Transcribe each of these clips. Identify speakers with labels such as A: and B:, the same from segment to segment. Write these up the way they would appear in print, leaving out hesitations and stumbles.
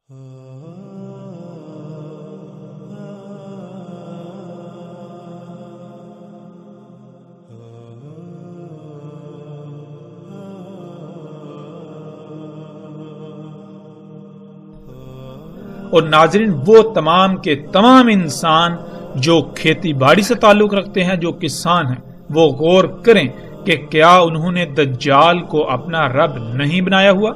A: اور ناظرین، وہ تمام کے تمام انسان جو کھیتی باڑی سے تعلق رکھتے ہیں، جو کسان ہیں، وہ غور کریں کہ کیا انہوں نے دجال کو اپنا رب نہیں بنایا ہوا؟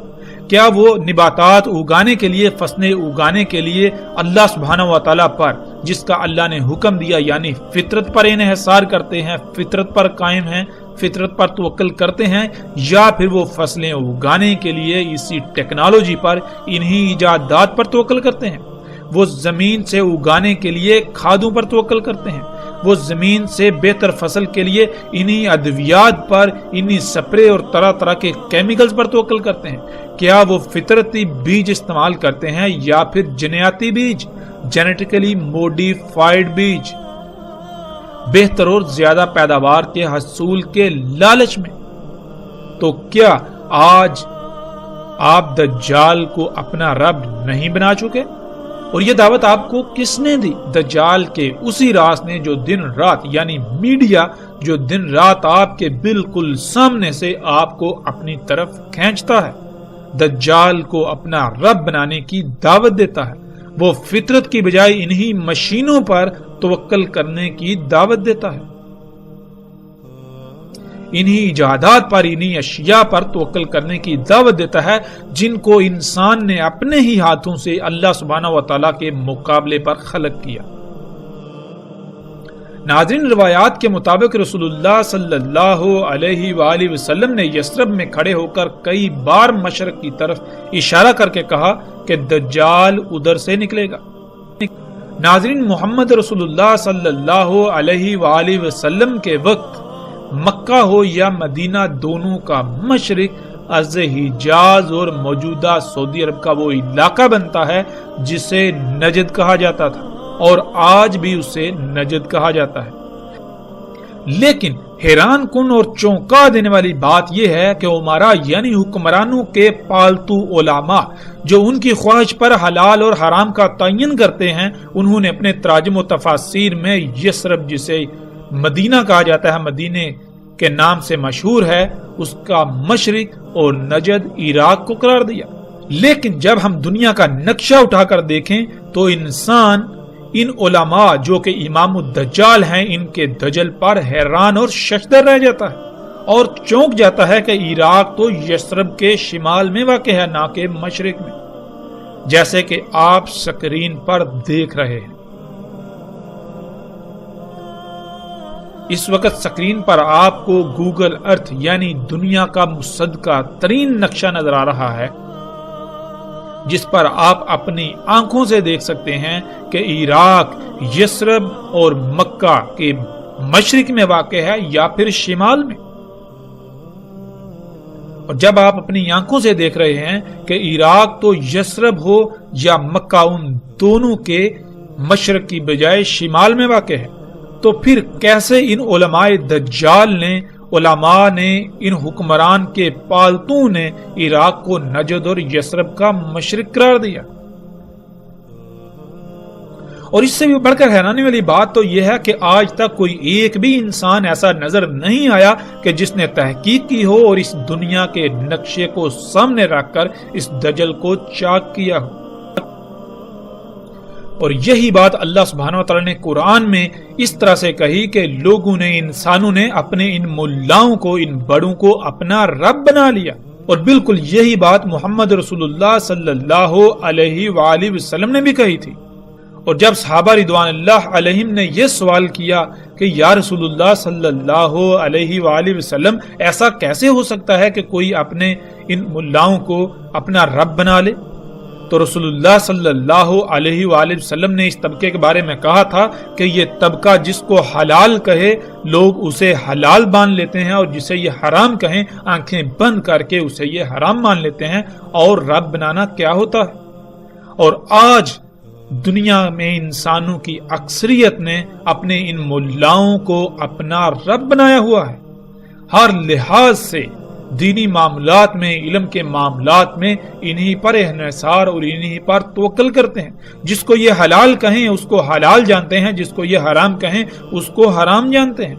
A: کیا وہ نباتات اگانے کے لیے، فصلیں اگانے کے لیے اللہ سبحانہ و تعالیٰ پر، جس کا اللہ نے حکم دیا، یعنی فطرت پر انحصار کرتے ہیں، فطرت پر قائم ہیں، فطرت پر توکل کرتے ہیں، یا پھر وہ فصلیں اگانے کے لیے اسی ٹیکنالوجی پر، انہی ایجادات پر توکل کرتے ہیں؟ وہ زمین سے اگانے کے لیے کھادوں پر توکل کرتے ہیں، وہ زمین سے بہتر فصل کے لیے انہی ادویات پر، انہی سپرے اور طرح طرح کے کیمیکلز پر توکل کرتے ہیں؟ کیا وہ فطرتی بیج استعمال کرتے ہیں یا پھر جنیاتی بیج، جینیٹیکلی موڈیفائیڈ بیج، بہتر اور زیادہ پیداوار کے حصول کے لالچ میں؟ تو کیا آج آپ دجال کو اپنا رب نہیں بنا چکے؟ اور یہ دعوت آپ کو کس نے دی؟ دجال کے اسی راز نے جو دن رات، یعنی میڈیا، جو دن رات آپ کے بالکل سامنے سے آپ کو اپنی طرف کھینچتا ہے، دجال کو اپنا رب بنانے کی دعوت دیتا ہے، وہ فطرت کی بجائے انہی مشینوں پر توکل کرنے کی دعوت دیتا ہے، انہی ایجادات پر، انہی اشیاء پر توکل کرنے کی دعوت دیتا ہے جن کو انسان نے اپنے ہی ہاتھوں سے اللہ سبحانہ و تعالیٰ کے مقابلے پر خلق کیا۔ ناظرین، روایات کے مطابق رسول اللہ صلی اللہ علیہ وآلہ وسلم نے یثرب میں کھڑے ہو کر کئی بار مشرق کی طرف اشارہ کر کے کہا کہ دجال ادھر سے نکلے گا۔ ناظرین، محمد رسول اللہ صلی اللہ علیہ وآلہ وسلم کے وقت مکہ ہو یا مدینہ، دونوں کا مشرق از حجاز اور موجودہ سعودی عرب کا وہ علاقہ بنتا ہے جسے نجد کہا جاتا تھا، اور آج بھی اسے نجد کہا جاتا ہے۔ لیکن حیران کن اور چونکا دینے والی بات یہ ہے کہ عمرا یعنی حکمرانوں کے پالتو علماء جو ان کی خواہش پر حلال اور حرام کا تعین کرتے ہیں، انہوں نے اپنے تراجم و تفاسیر میں یثرب، جسے مدینہ کہا جاتا ہے، مدینے کے نام سے مشہور ہے، اس کا مشرق اور نجد عراق کو قرار دیا۔ لیکن جب ہم دنیا کا نقشہ اٹھا کر دیکھیں تو انسان ان علماء جو کہ امام الدجال ہیں، ان کے دجل پر حیران اور ششدر رہ جاتا ہے اور چونک جاتا ہے کہ عراق تو یثرب کے شمال میں واقع ہے، نہ کہ مشرق میں، جیسے کہ آپ سکرین پر دیکھ رہے ہیں۔ اس وقت سکرین پر آپ کو گوگل ارتھ یعنی دنیا کا مصدقہ ترین نقشہ نظر آ رہا ہے، جس پر آپ اپنی آنکھوں سے دیکھ سکتے ہیں کہ عراق یثرب اور مکہ کے مشرق میں واقع ہے یا پھر شمال میں۔ اور جب آپ اپنی آنکھوں سے دیکھ رہے ہیں کہ عراق تو یثرب ہو یا مکہ ان دونوں کے مشرق کی بجائے شمال میں واقع ہے، تو پھر کیسے ان علماء دجال نے، علماء نے، ان حکمران کے پالتو نے عراق کو نجد اور یثرب کا مشرق قرار دیا؟ اور اس سے بھی بڑھ کر حیرانی والی بات تو یہ ہے کہ آج تک کوئی ایک بھی انسان ایسا نظر نہیں آیا کہ جس نے تحقیق کی ہو اور اس دنیا کے نقشے کو سامنے رکھ کر اس دجل کو چاک کیا ہو۔ اور یہی بات اللہ سبحانہ وتعالی نے قرآن میں اس طرح سے کہی کہ لوگوں نے، انسانوں نے اپنے ان ملاؤں کو، ان بڑوں کو اپنا رب بنا لیا۔ اور بالکل یہی بات محمد رسول اللہ صلی اللہ علیہ وآلہ وسلم نے بھی کہی تھی۔ اور جب صحابہ رضوان اللہ علیہم نے یہ سوال کیا کہ یا رسول اللہ صلی اللہ علیہ وآلہ وسلم، ایسا کیسے ہو سکتا ہے کہ کوئی اپنے ان ملاؤں کو اپنا رب بنا لے؟ تو رسول اللہ صلی اللہ علیہ وآلہ وسلم نے اس طبقے کے بارے میں کہا تھا کہ یہ طبقہ جس کو حلال کہے لوگ اسے حلال مان لیتے ہیں، اور جسے یہ حرام کہیں آنکھیں بند کر کے اسے یہ حرام مان لیتے ہیں۔ اور رب بنانا کیا ہوتا ہے؟ اور آج دنیا میں انسانوں کی اکثریت نے اپنے ان ملاؤں کو اپنا رب بنایا ہوا ہے، ہر لحاظ سے دینی معاملات میں، علم کے معاملات میں انہی پر انحصار اور انہی پر توکل کرتے ہیں۔ جس کو یہ حلال کہیں اس کو حلال جانتے ہیں، جس کو یہ حرام کہیں اس کو حرام جانتے ہیں۔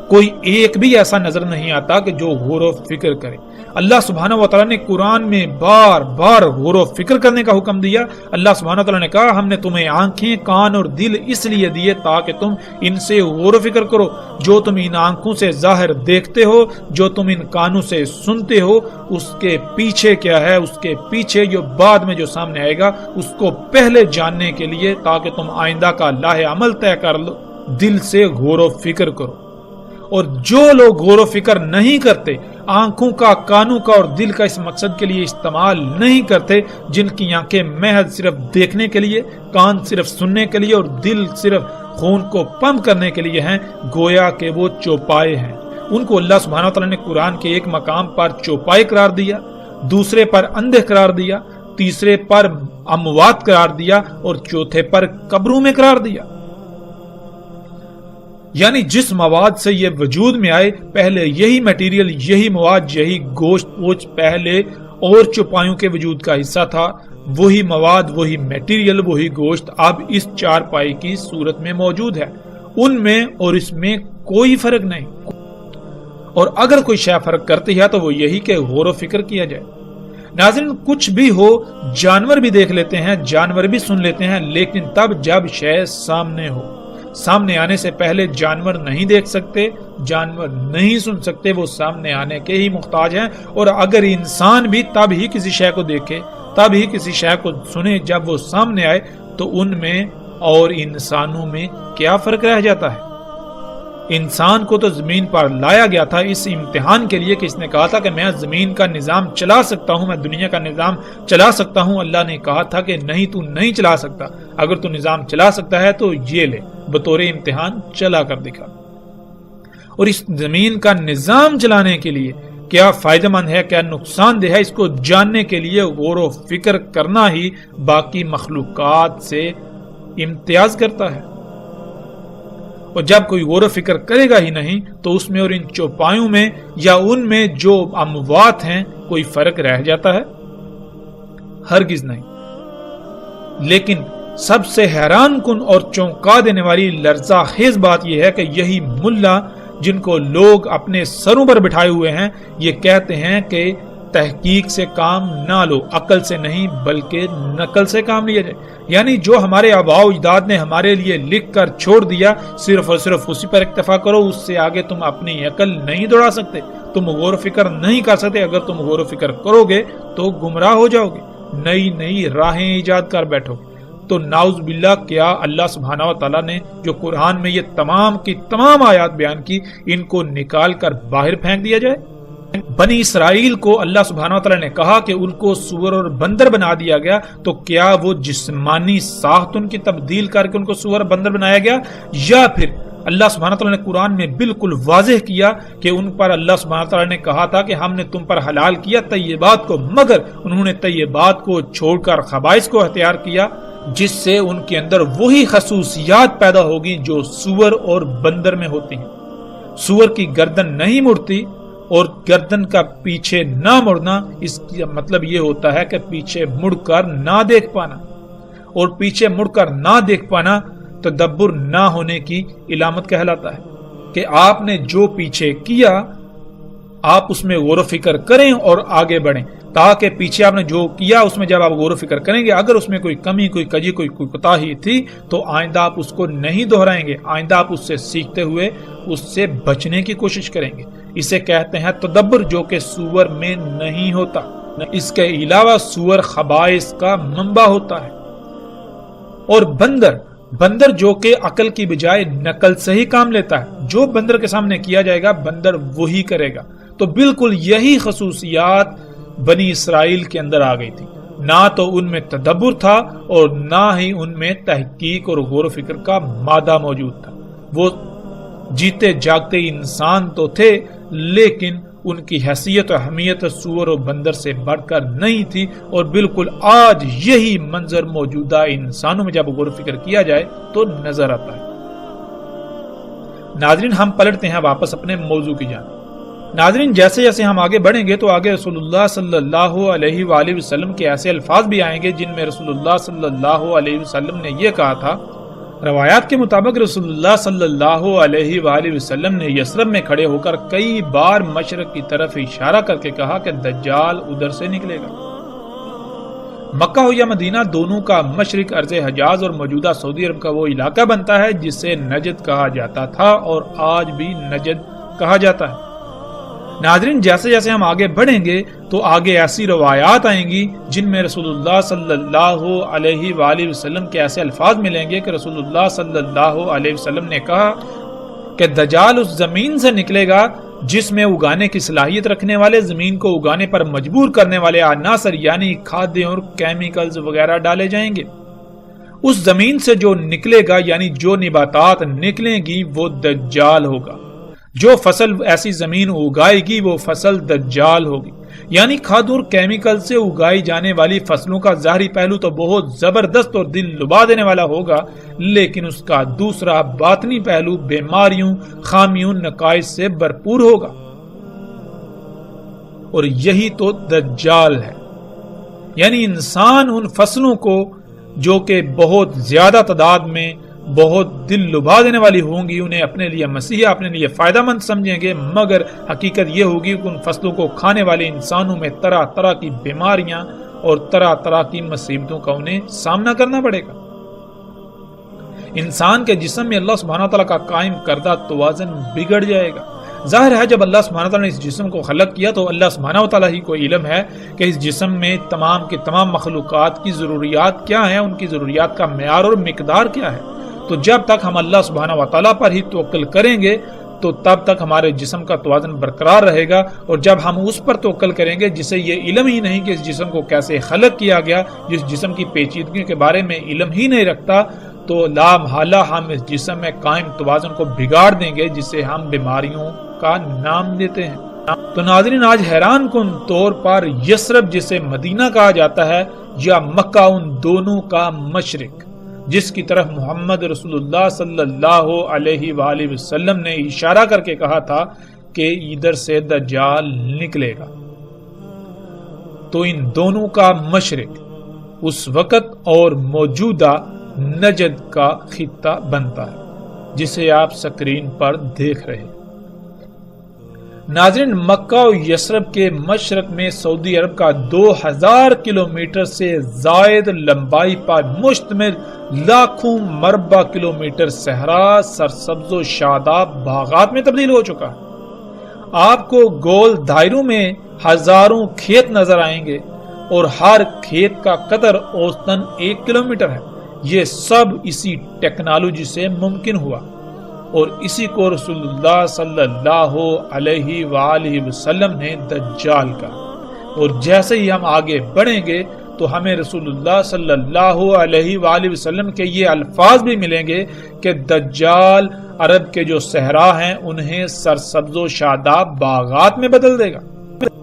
A: کوئی ایک بھی ایسا نظر نہیں آتا کہ جو غور و فکر کرے۔ اللہ سبحانہ و تعالیٰ نے قرآن میں بار بار غور و فکر کرنے کا حکم دیا۔ اللہ سبحانہ و تعالیٰ نے کہا ہم نے تمہیں آنکھیں، کان اور دل اس لیے دیے تاکہ تم ان سے غور و فکر کرو۔ جو تم ان آنکھوں سے ظاہر دیکھتے ہو، جو تم ان کانوں سے سنتے ہو، اس کے پیچھے کیا ہے، اس کے پیچھے جو بعد میں جو سامنے آئے گا اس کو پہلے جاننے کے لیے تاکہ تم آئندہ کا لاہ عمل طے کر لو، دل سے غور و فکر کرو۔ اور جو لوگ غور و فکر نہیں کرتے، آنکھوں کا، کانوں کا اور دل کا اس مقصد کے لیے استعمال نہیں کرتے، جن کی آنکھیں محض صرف دیکھنے کے لیے، کان صرف سننے کے لیے اور دل صرف خون کو پمپ کرنے کے لیے ہیں، گویا کہ وہ چوپائے ہیں۔ ان کو اللہ سبحانہ وتعالی نے قرآن کے ایک مقام پر چوپائے قرار دیا، دوسرے پر اندھے قرار دیا، تیسرے پر اموات قرار دیا اور چوتھے پر قبروں میں قرار دیا۔ یعنی جس مواد سے یہ وجود میں آئے، پہلے یہی میٹیریل، یہی مواد، یہی گوشت پوچھ پہلے اور چوپایوں کے وجود کا حصہ تھا، وہی مواد، وہی میٹیریل، وہی گوشت اب اس چارپائی کی صورت میں موجود ہے۔ ان میں اور اس میں کوئی فرق نہیں، اور اگر کوئی شے فرق کرتی ہے تو وہ یہی کہ غور و فکر کیا جائے۔ ناظرین، کچھ بھی ہو، جانور بھی دیکھ لیتے ہیں، جانور بھی سن لیتے ہیں، لیکن تب جب شے سامنے ہو۔ سامنے آنے سے پہلے جانور نہیں دیکھ سکتے، جانور نہیں سن سکتے، وہ سامنے آنے کے ہی محتاج ہیں۔ اور اگر انسان بھی تب ہی کسی شے کو دیکھے، تب ہی کسی شے کو سنے جب وہ سامنے آئے، تو ان میں اور انسانوں میں کیا فرق رہ جاتا ہے؟ انسان کو تو زمین پر لایا گیا تھا اس امتحان کے لیے کہ اس نے کہا تھا کہ میں زمین کا نظام چلا سکتا ہوں، میں دنیا کا نظام چلا سکتا ہوں۔ اللہ نے کہا تھا کہ نہیں، تو نہیں چلا سکتا، اگر تو نظام چلا سکتا ہے تو یہ لے، بطور امتحان چلا کر دکھا۔ اور اس زمین کا نظام چلانے کے لیے کیا فائدہ مند ہے، کیا نقصان دہ ہے، اس کو جاننے کے لیے غور و فکر کرنا ہی باقی مخلوقات سے امتیاز کرتا ہے۔ اور جب کوئی غور و فکر کرے گا ہی نہیں تو اس میں اور ان چوپایوں میں یا ان میں جو اموات ہیں کوئی فرق رہ جاتا ہے؟ ہرگز نہیں۔ لیکن سب سے حیران کن اور چونکا دینے والی لرزہ خیز بات یہ ہے کہ یہی ملا جن کو لوگ اپنے سروں پر بٹھائے ہوئے ہیں، یہ کہتے ہیں کہ تحقیق سے کام نہ لو، عقل سے نہیں بلکہ نقل سے کام لیا جائے۔ یعنی جو ہمارے آباء و اجداد نے ہمارے لیے لکھ کر چھوڑ دیا، صرف اور صرف اسی پر اکتفا کرو، اس سے آگے تم اپنی عقل نہیں دوڑا سکتے، تم غور و فکر نہیں کر سکتے۔ اگر تم غور و فکر کرو گے تو گمراہ ہو جاؤ گے، نئی نئی راہیں ایجاد کر بیٹھو گے۔ تو نعوذ باللہ، کیا اللہ سبحانہ و تعالیٰ نے جو قرآن میں یہ تمام کی تمام آیات بیان کی، ان کو نکال کر باہر پھینک دیا جائے؟ بنی اسرائیل کو اللہ سبحانہ و تعالیٰ نے کہا کہ ان کو سور اور بندر بنا دیا گیا، تو کیا وہ جسمانی ساخت ان کی تبدیل کر کے ان کو سور اور بندر بنایا گیا، یا پھر اللہ سبحانہ و تعالیٰ نے قرآن میں بالکل واضح کیا کہ ان پر اللہ سبحانہ و تعالیٰ نے کہا تھا کہ ہم نے تم پر حلال کیا طیبات کو، مگر انہوں نے طیبات کو چھوڑ کر خبائث کو اختیار کیا، جس سے ان کے اندر وہی خصوصیات پیدا ہوگی جو سور اور بندر میں ہوتی ہیں۔ سور کی گردن نہیں مڑتی، اور گردن کا پیچھے نہ مڑنا، اس کا مطلب یہ ہوتا ہے کہ پیچھے مڑ کر نہ دیکھ پانا، اور پیچھے مڑ کر نہ دیکھ پانا تدبر نہ ہونے کی علامت کہلاتا ہے کہ آپ نے جو پیچھے کیا آپ اس میں غور و فکر کریں اور آگے بڑھیں، تاکہ پیچھے آپ نے جو کیا اس میں جب آپ غور و فکر کریں گے، اگر اس میں کوئی کمی، کوئی کجی، کوئی کوتاہی تھی تو آئندہ آپ اس کو نہیں دہرائیں گے، آئندہ آپ اس سے سیکھتے ہوئے اس سے بچنے کی کوشش کریں گے۔ اسے کہتے ہیں تدبر، جو کہ سور میں نہیں ہوتا۔ اس کے علاوہ سور خبائث کا منبع ہوتا ہے۔ اور بندر جو کہ عقل کی بجائے نقل سے ہی کام لیتا ہے، جو بندر کے سامنے کیا جائے گا بندر وہی کرے گا۔ تو بالکل یہی خصوصیات بنی اسرائیل کے اندر آ گئی تھی، نہ تو ان میں تدبر تھا اور نہ ہی ان میں تحقیق اور غور و فکر کا مادہ موجود تھا۔ وہ جیتے جاگتے انسان تو تھے، لیکن ان کی حیثیت و اہمیت سور و بندر سے بڑھ کر نہیں تھی، اور بالکل آج یہی منظر موجودہ انسانوں میں جب غور و فکر کیا جائے تو نظر آتا ہے۔ ناظرین، ہم پلٹتے ہیں واپس اپنے موضوع کی جانب۔ ناظرین جیسے جیسے ہم آگے بڑھیں گے تو آگے رسول اللہ صلی اللہ علیہ وآلہ وسلم کے ایسے الفاظ بھی آئیں گے جن میں رسول اللہ صلی اللہ علیہ وسلم نے یہ کہا تھا. روایات کے مطابق رسول اللہ صلی اللہ علیہ وآلہ وسلم نے یثرب میں کھڑے ہو کر کئی بار مشرق کی طرف اشارہ کر کے کہا کہ دجال ادھر سے نکلے گا. مکہ ہو یا مدینہ دونوں کا مشرق ارض حجاز اور موجودہ سعودی عرب کا وہ علاقہ بنتا ہے جسے نجد کہا جاتا تھا اور آج بھی نجد کہا جاتا ہے. ناظرین جیسے جیسے ہم آگے بڑھیں گے تو آگے ایسی روایات آئیں گی جن میں رسول اللہ صلی اللہ علیہ وآلہ وسلم کے ایسے الفاظ ملیں گے کہ رسول اللہ صلی اللہ علیہ وسلم نے کہا کہ دجال اس زمین سے نکلے گا جس میں اگانے کی صلاحیت رکھنے والے، زمین کو اگانے پر مجبور کرنے والے عناصر یعنی کھادیں اور کیمیکلز وغیرہ ڈالے جائیں گے. اس زمین سے جو نکلے گا یعنی جو نباتات نکلیں گی وہ دجال ہوگا. جو فصل ایسی زمین اگائے گی وہ فصل دجال ہوگی. یعنی کھاد اور کیمیکل سے اگائی جانے والی فصلوں کا ظاہری پہلو تو بہت زبردست اور دل لبا دینے والا ہوگا، لیکن اس کا دوسرا باطنی پہلو بیماریوں، خامیوں، نقائص سے بھرپور ہوگا. اور یہی تو دجال ہے. یعنی انسان ان فصلوں کو جو کہ بہت زیادہ تعداد میں بہت دل لبا دینے والی ہوں گی انہیں اپنے لیے مسیحا، اپنے لیے فائدہ مند سمجھیں گے، مگر حقیقت یہ ہوگی کہ ان فصلوں کو کھانے والے انسانوں میں طرح طرح کی بیماریاں اور طرح طرح کی مصیبتوں کا انہیں سامنا کرنا پڑے گا. انسان کے جسم میں اللہ سبحانہ وتعالیٰ کا قائم کردہ توازن بگڑ جائے گا. ظاہر ہے جب اللہ سبحانہ وتعالیٰ نے اس جسم کو خلق کیا تو اللہ سبحانہ وتعالیٰ ہی کو علم ہے کہ اس جسم میں تمام کے تمام مخلوقات کی ضروریات کیا ہیں، ان کی ضروریات کا معیار اور مقدار کیا ہے. تو جب تک ہم اللہ سبحانہ وتعالیٰ پر ہی توکل کریں گے تو تب تک ہمارے جسم کا توازن برقرار رہے گا. اور جب ہم اس پر توکل کریں گے جسے یہ علم ہی نہیں کہ اس جسم کو کیسے خلق کیا گیا، جس جسم کی پیچیدگیوں کے بارے میں علم ہی نہیں رکھتا، تو لا محالہ ہم اس جسم میں قائم توازن کو بگاڑ دیں گے جسے ہم بیماریوں کا نام دیتے ہیں. تو ناظرین آج حیران کن طور پر یثرب جسے مدینہ کہا جاتا ہے یا مکہ ان دونوں کا مشرق جس کی طرف محمد رسول اللہ صلی اللہ علیہ وآلہ وسلم نے اشارہ کر کے کہا تھا کہ ادھر سے دجال نکلے گا، تو ان دونوں کا مشرق اس وقت اور موجودہ نجد کا خطہ بنتا ہے جسے آپ سکرین پر دیکھ رہے ہیں. ناظرین مکہ و یثرب کے مشرق میں سعودی عرب کا 2000 کلومیٹر سے زائد لمبائی پر مشتمل لاکھوں مربع کلومیٹر صحرا سرسبز و شاداب باغات میں تبدیل ہو چکا ہے. آپ کو گول دائروں میں ہزاروں کھیت نظر آئیں گے اور ہر کھیت کا قطر اوسطاً 1 کلومیٹر ہے. یہ سب اسی ٹیکنالوجی سے ممکن ہوا اور اسی کو رسول اللہ صلی اللہ علیہ وآلہ وسلم نے دجال کہا. اور جیسے ہی ہم آگے بڑھیں گے تو ہمیں رسول اللہ صلی اللہ علیہ وآلہ وسلم کے یہ الفاظ بھی ملیں گے کہ دجال عرب کے جو صحرا ہیں انہیں سرسبز و شاداب باغات میں بدل دے گا.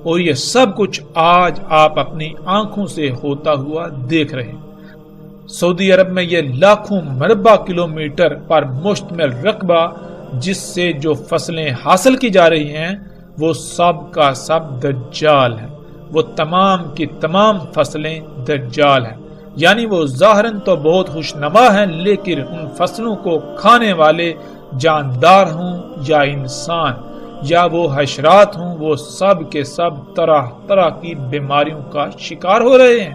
A: اور یہ سب کچھ آج آپ اپنی آنکھوں سے ہوتا ہوا دیکھ رہے ہیں. سعودی عرب میں یہ لاکھوں مربع کلومیٹر پر مشتمل رقبہ جس سے جو فصلیں حاصل کی جا رہی ہیں وہ سب کا سب دجال ہے. وہ تمام کی تمام فصلیں دجال ہیں. یعنی وہ ظاہراً تو بہت خوشنما ہیں لیکن ان فصلوں کو کھانے والے جاندار ہوں یا انسان یا وہ حشرات ہوں وہ سب کے سب طرح طرح کی بیماریوں کا شکار ہو رہے ہیں.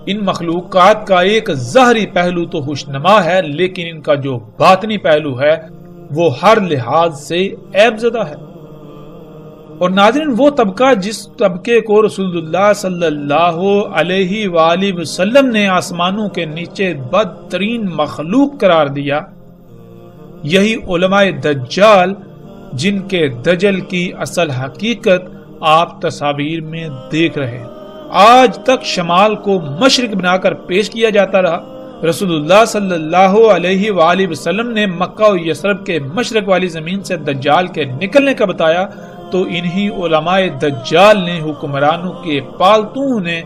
A: ان مخلوقات کا ایک ظاہری پہلو تو خوشنما ہے لیکن ان کا جو باطنی پہلو ہے وہ ہر لحاظ سے عیب زدہ ہے. اور ناظرین وہ طبقہ جس طبقے کو رسول اللہ صلی اللہ علیہ وآلہ وسلم نے آسمانوں کے نیچے بدترین مخلوق قرار دیا، یہی علماء دجال جن کے دجل کی اصل حقیقت آپ تصاویر میں دیکھ رہے ہیں. آج تک شمال کو مشرق بنا کر پیش کیا جاتا رہا. رسول اللہ صلی اللہ علیہ وآلہ وسلم نے مکہ و یثرب کے مشرق والی زمین سے دجال کے نکلنے کا بتایا تو انہی علماء دجال نے حکمرانوں کے پالتوں نے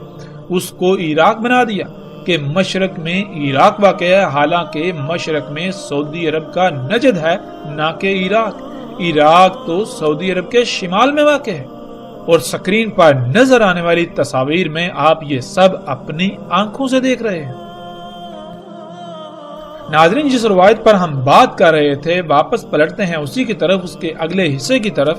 A: اس کو عراق بنا دیا کہ مشرق میں عراق واقع ہے، حالانکہ مشرق میں سعودی عرب کا نجد ہے نہ کہ عراق. عراق تو سعودی عرب کے شمال میں واقع ہے، اور سکرین پر نظر آنے والی تصاویر میں آپ یہ سب اپنی آنکھوں سے دیکھ رہے ہیں۔ ناظرین، جس روایت پر ہم بات کر رہے تھے واپس پلٹتے ہیں اسی کی طرف، اس کے اگلے حصے کی طرف۔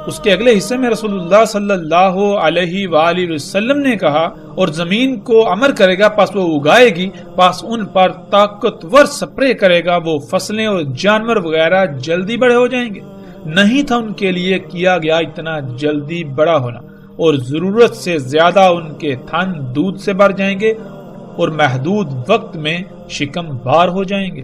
A: اس کے اگلے حصے میں رسول اللہ صلی اللہ علیہ وآلہ وسلم نے کہا، اور زمین کو امر کرے گا پس وہ اگائے گی، پس ان پر طاقتور سپرے کرے گا، وہ فصلیں اور جانور وغیرہ جلدی بڑے ہو جائیں گے۔ نہیں تھا ان کے لیے کیا گیا اتنا جلدی بڑا ہونا، اور ضرورت سے زیادہ ان کے تھن دودھ سے بھر جائیں گے اور محدود وقت میں شکم بار ہو جائیں گے۔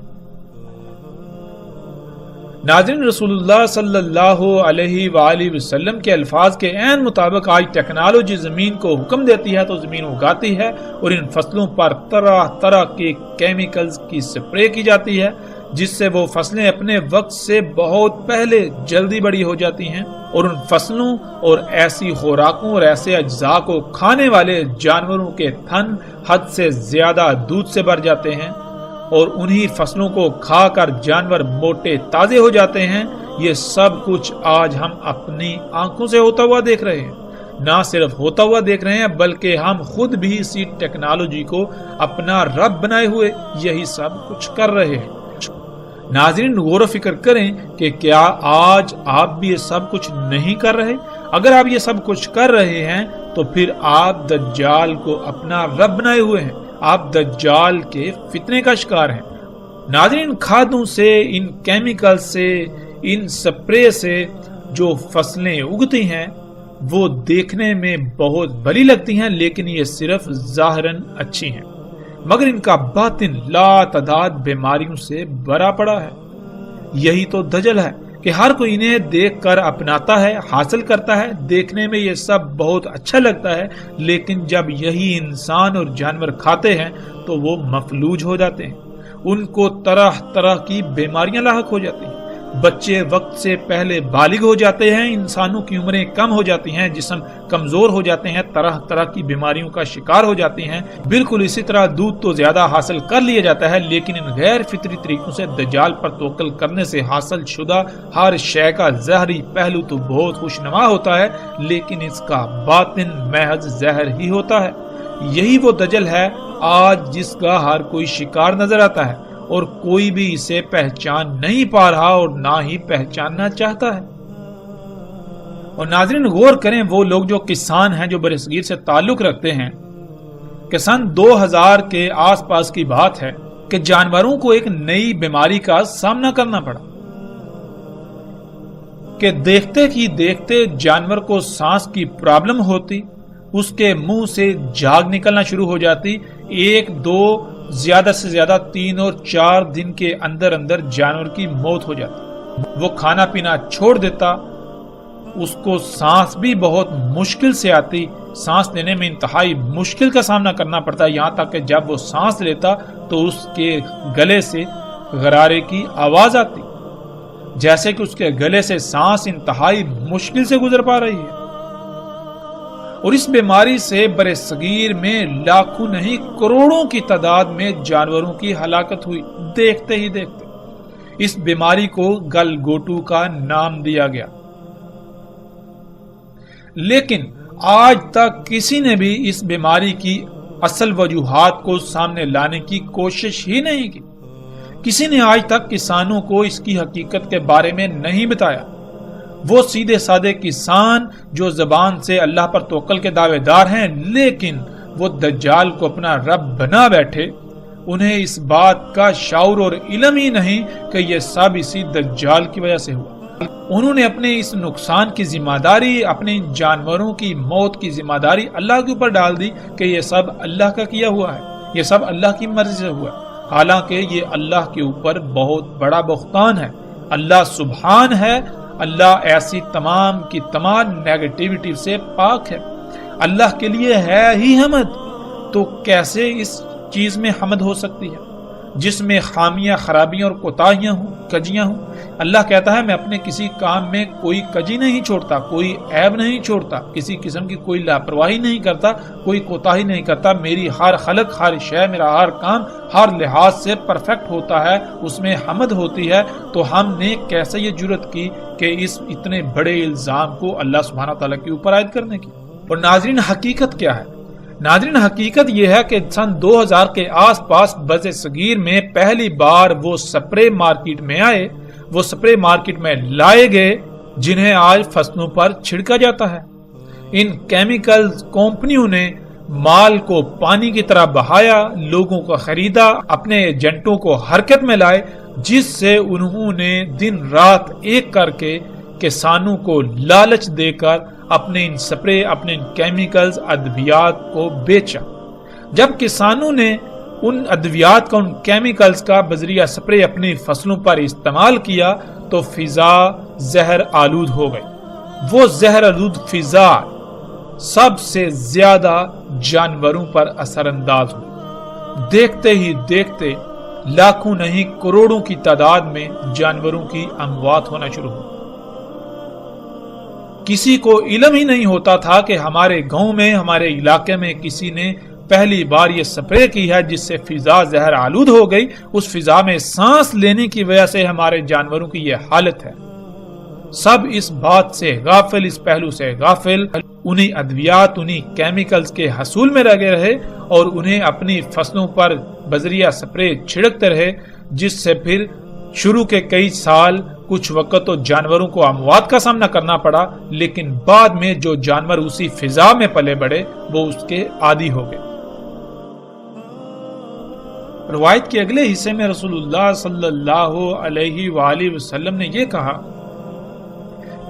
A: ناظرین، رسول اللہ صلی اللہ علیہ وآلہ وسلم کے الفاظ کے عین مطابق آج ٹیکنالوجی زمین کو حکم دیتی ہے تو زمین اگاتی ہے، اور ان فصلوں پر طرح طرح کے کیمیکلز کی سپرے کی جاتی ہے، جس سے وہ فصلیں اپنے وقت سے بہت پہلے جلدی بڑی ہو جاتی ہیں، اور ان فصلوں اور ایسی خوراکوں اور ایسے اجزاء کو کھانے والے جانوروں کے تھن حد سے زیادہ دودھ سے بھر جاتے ہیں، اور انہی فصلوں کو کھا کر جانور موٹے تازے ہو جاتے ہیں۔ یہ سب کچھ آج ہم اپنی آنکھوں سے ہوتا ہوا دیکھ رہے ہیں۔ نہ صرف ہوتا ہوا دیکھ رہے ہیں بلکہ ہم خود بھی اسی ٹیکنالوجی کو اپنا رب بنائے ہوئے یہی سب کچھ کر رہے ہیں۔ ناظرین، غور و فکر کریں کہ کیا آج آپ بھی یہ سب کچھ نہیں کر رہے؟ اگر آپ یہ سب کچھ کر رہے ہیں تو پھر آپ دجال کو اپنا رب بنائے ہوئے ہیں، آپ دجال کے فتنے کا شکار ہیں۔ ناظرین، کھادوں سے، ان کیمیکل سے، ان سپرے سے جو فصلیں اگتی ہیں وہ دیکھنے میں بہت بھلی لگتی ہیں، لیکن یہ صرف ظاہراً اچھی ہیں، مگر ان کا باطن لا تعداد بیماریوں سے بھرا پڑا ہے۔ یہی تو دجل ہے کہ ہر کوئی انہیں دیکھ کر اپناتا ہے، حاصل کرتا ہے، دیکھنے میں یہ سب بہت اچھا لگتا ہے، لیکن جب یہی انسان اور جانور کھاتے ہیں تو وہ مفلوج ہو جاتے ہیں، ان کو طرح طرح کی بیماریاں لاحق ہو جاتی ہیں، بچے وقت سے پہلے بالغ ہو جاتے ہیں، انسانوں کی عمریں کم ہو جاتی ہیں، جسم کمزور ہو جاتے ہیں، طرح طرح کی بیماریوں کا شکار ہو جاتے ہیں۔ بالکل اسی طرح دودھ تو زیادہ حاصل کر لیا جاتا ہے، لیکن ان غیر فطری طریقوں سے دجال پر توکل کرنے سے حاصل شدہ ہر شے کا ظاہری پہلو تو بہت خوشنما ہوتا ہے، لیکن اس کا باطن محض زہر ہی ہوتا ہے۔ یہی وہ دجل ہے آج جس کا ہر کوئی شکار نظر آتا ہے، اور کوئی بھی اسے پہچان نہیں پا رہا اور نہ ہی پہچاننا چاہتا ہے۔ اور ناظرین، غور کریں، وہ لوگ جو کسان ہیں، جو برصغیر سے تعلق رکھتے ہیں، کہ سن 2000 کے آس پاس کی بات ہے کہ جانوروں کو ایک نئی بیماری کا سامنا کرنا پڑا کہ دیکھتے ہی دیکھتے جانور کو سانس کی پرابلم ہوتی، اس کے منہ سے جھاگ نکلنا شروع ہو جاتی، 1 2 زیادہ سے زیادہ 3 اور 4 دن کے اندر اندر جانور کی موت ہو جاتی، وہ کھانا پینا چھوڑ دیتا، اس کو سانس بھی بہت مشکل سے آتی، سانس لینے میں انتہائی مشکل کا سامنا کرنا پڑتا، یہاں تک کہ جب وہ سانس لیتا تو اس کے گلے سے غرارے کی آواز آتی، جیسے کہ اس کے گلے سے سانس انتہائی مشکل سے گزر پا رہی ہے۔ اور اس بیماری سے برصغیر میں لاکھوں نہیں کروڑوں کی تعداد میں جانوروں کی ہلاکت ہوئی، دیکھتے ہی دیکھتے۔ اس بیماری کو گل گوٹو کا نام دیا گیا، لیکن آج تک کسی نے بھی اس بیماری کی اصل وجوہات کو سامنے لانے کی کوشش ہی نہیں کی۔ کسی نے آج تک کسانوں کو اس کی حقیقت کے بارے میں نہیں بتایا۔ وہ سیدھے سادے کسان جو زبان سے اللہ پر توکل کے دعوے دار ہیں، لیکن وہ دجال کو اپنا رب بنا بیٹھے، انہیں اس بات کا شعور اور علم ہی نہیں کہ یہ سب اسی دجال کی وجہ سے ہوا۔ انہوں نے اپنے اس نقصان کی ذمہ داری، اپنے جانوروں کی موت کی ذمہ داری اللہ کے اوپر ڈال دی کہ یہ سب اللہ کا کیا ہوا ہے، یہ سب اللہ کی مرضی سے ہوا ہے، حالانکہ یہ اللہ کے اوپر بہت بڑا بہتان ہے۔ اللہ سبحان ہے، اللہ ایسی تمام کی تمام نیگیٹیوٹی سے پاک ہے، اللہ کے لیے ہے ہی حمد، تو کیسے اس چیز میں حمد ہو سکتی ہے؟ جس میں خامیاں، خرابیاں اور کوتاہیاں ہوں، کجیاں ہوں۔ اللہ کہتا ہے میں اپنے کسی کام میں کوئی کجی نہیں چھوڑتا، کوئی عیب نہیں چھوڑتا، کسی قسم کی کوئی لاپرواہی نہیں کرتا، کوئی کوتاہی نہیں کرتا۔ میری ہر خلق، ہر شے، میرا ہر کام ہر لحاظ سے پرفیکٹ ہوتا ہے، اس میں حمد ہوتی ہے۔ تو ہم نے کیسے یہ جرت کی کہ اس اتنے بڑے الزام کو اللہ سبحانہ تعالیٰ کے اوپر عائد کرنے کی؟ اور ناظرین، حقیقت کیا ہے؟ ناظرین، حقیقت یہ ہے کہ سن 2000 کے آس پاس بر صغیر میں پہلی بار وہ سپرے مارکیٹ میں آئے، وہ سپرے مارکیٹ میں لائے گئے جنہیں آج فصلوں پر چھڑکا جاتا ہے۔ ان کیمیکل کمپنیوں نے مال کو پانی کی طرح بہایا، لوگوں کو خریدا، اپنے ایجنٹوں کو حرکت میں لائے، جس سے انہوں نے دن رات ایک کر کے کسانوں کو لالچ دے کر اپنے ان سپرے، اپنے ان کیمیکلز، ادویات کو بیچا۔ جب کسانوں نے ان ادویات کا، ان کیمیکلز کا بذریعہ سپرے اپنی فصلوں پر استعمال کیا تو فضا زہر آلود ہو گئی۔ وہ زہر آلود فضا سب سے زیادہ جانوروں پر اثر انداز ہوئی۔ دیکھتے ہی دیکھتے لاکھوں نہیں کروڑوں کی تعداد میں جانوروں کی اموات ہونا شروع ہوئی۔ کسی کو علم ہی نہیں ہوتا تھا کہ ہمارے گاؤں میں، ہمارے علاقے میں کسی نے پہلی بار یہ سپرے کی ہے جس سے فضا زہر آلود ہو گئی۔ اس فضا میں سانس لینے کی وجہ سے ہمارے جانوروں کی یہ حالت ہے۔ سب اس بات سے غافل، اس پہلو سے غافل، انہی ادویات، انہی کیمیکلز کے حصول میں لگے رہے اور انہیں اپنی فصلوں پر بذریعہ سپرے چھڑکتے رہے، جس سے پھر شروع کے کئی سال کچھ وقت تو جانوروں کو اموات کا سامنا کرنا پڑا، لیکن بعد میں جو جانور اسی فضا میں پلے بڑھے وہ اس کے عادی ہو گئے۔ روایت کے اگلے حصے میں رسول اللہ صلی اللہ علیہ وآلہ وسلم نے یہ کہا،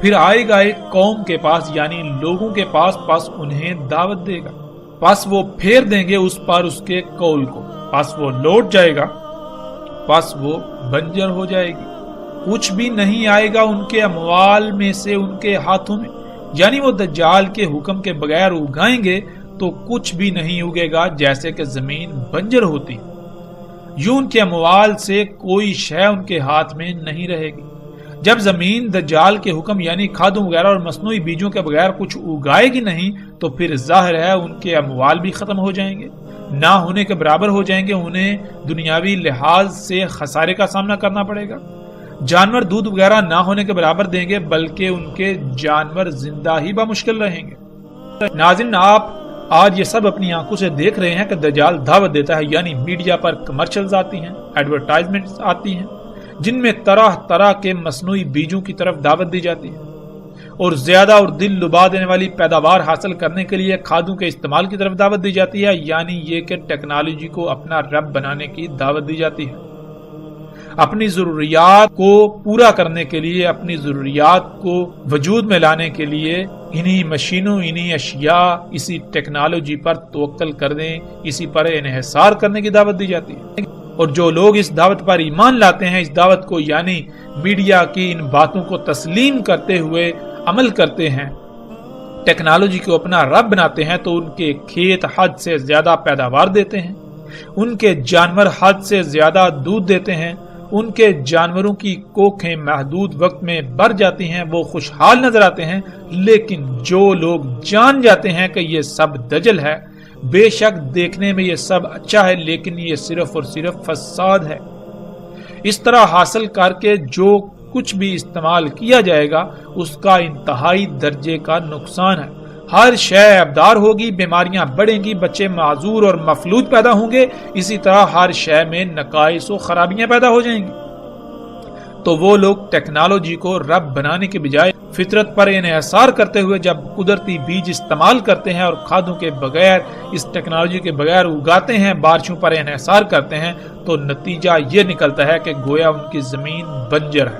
A: پھر آئے گا ایک قوم کے پاس، یعنی لوگوں کے پاس، پس انہیں دعوت دے گا، پس وہ پھیر دیں گے اس پر اس کے قول کو، پس وہ لوٹ جائے گا، پس وہ بنجر ہو جائے گی، کچھ بھی نہیں آئے گا ان کے اموال میں سے ان کے ہاتھوں میں، یعنی وہ دجال کے حکم کے بغیر اگائیں گے تو کچھ بھی نہیں اگے گا، جیسے کہ زمین بنجر ہوتی، یوں ان کے اموال سے کوئی شے ان کے ہاتھ میں نہیں رہے گی۔ جب زمین دجال کے حکم یعنی کھادوں وغیرہ اور مصنوعی بیجوں کے بغیر کچھ اگائے گی نہیں تو پھر ظاہر ہے ان کے اموال بھی ختم ہو جائیں گے، نہ ہونے کے برابر ہو جائیں گے، انہیں دنیاوی لحاظ سے خسارے کا سامنا کرنا پڑے گا۔ جانور دودھ وغیرہ نہ ہونے کے برابر دیں گے، بلکہ ان کے جانور زندہ ہی بمشکل رہیں گے۔ ناظرین، آپ آج یہ سب اپنی آنکھوں سے دیکھ رہے ہیں کہ دجال دعوت دیتا ہے، یعنی میڈیا پر کمرشلز آتی ہیں، ایڈورٹائزمنٹس آتی ہیں، جن میں طرح طرح کے مصنوعی بیجوں کی طرف دعوت دی جاتی ہے اور زیادہ اور دل لبا دینے والی پیداوار حاصل کرنے کے لیے کھادوں کے استعمال کی طرف دعوت دی جاتی ہے، یعنی یہ کہ ٹیکنالوجی کو اپنا رب بنانے کی دعوت دی جاتی ہے۔ اپنی ضروریات کو پورا کرنے کے لیے، اپنی ضروریات کو وجود میں لانے کے لیے انہی مشینوں، انہی اشیاء، اسی ٹیکنالوجی پر توکل کر دیں، اسی پر انحصار کرنے کی دعوت دی جاتی ہے۔ اور جو لوگ اس دعوت پر ایمان لاتے ہیں، اس دعوت کو یعنی میڈیا کی ان باتوں کو تسلیم کرتے ہوئے عمل کرتے ہیں، ٹیکنالوجی کو اپنا رب بناتے ہیں، تو ان کے کھیت حد سے زیادہ پیداوار دیتے ہیں، ان کے جانور حد سے زیادہ دودھ دیتے ہیں، ان کے جانوروں کی کوکھیں محدود وقت میں بڑھ جاتی ہیں، وہ خوشحال نظر آتے ہیں۔ لیکن جو لوگ جان جاتے ہیں کہ یہ سب دجل ہے، بے شک دیکھنے میں یہ سب اچھا ہے، لیکن یہ صرف اور صرف فساد ہے، اس طرح حاصل کر کے جو کچھ بھی استعمال کیا جائے گا اس کا انتہائی درجے کا نقصان ہے۔ ہر شے ابدار ہوگی، بیماریاں بڑھیں گی، بچے معذور اور مفلوج پیدا ہوں گے، اسی طرح ہر شے میں نقائص و خرابیاں پیدا ہو جائیں گی۔ تو وہ لوگ ٹیکنالوجی کو رب بنانے کے بجائے فطرت پر انحصار کرتے ہوئے جب قدرتی بیج استعمال کرتے ہیں اور کھادوں کے بغیر، اس ٹیکنالوجی کے بغیر اگاتے ہیں، بارشوں پر انحصار کرتے ہیں، تو نتیجہ یہ نکلتا ہے کہ گویا ان کی زمین بنجر ہے،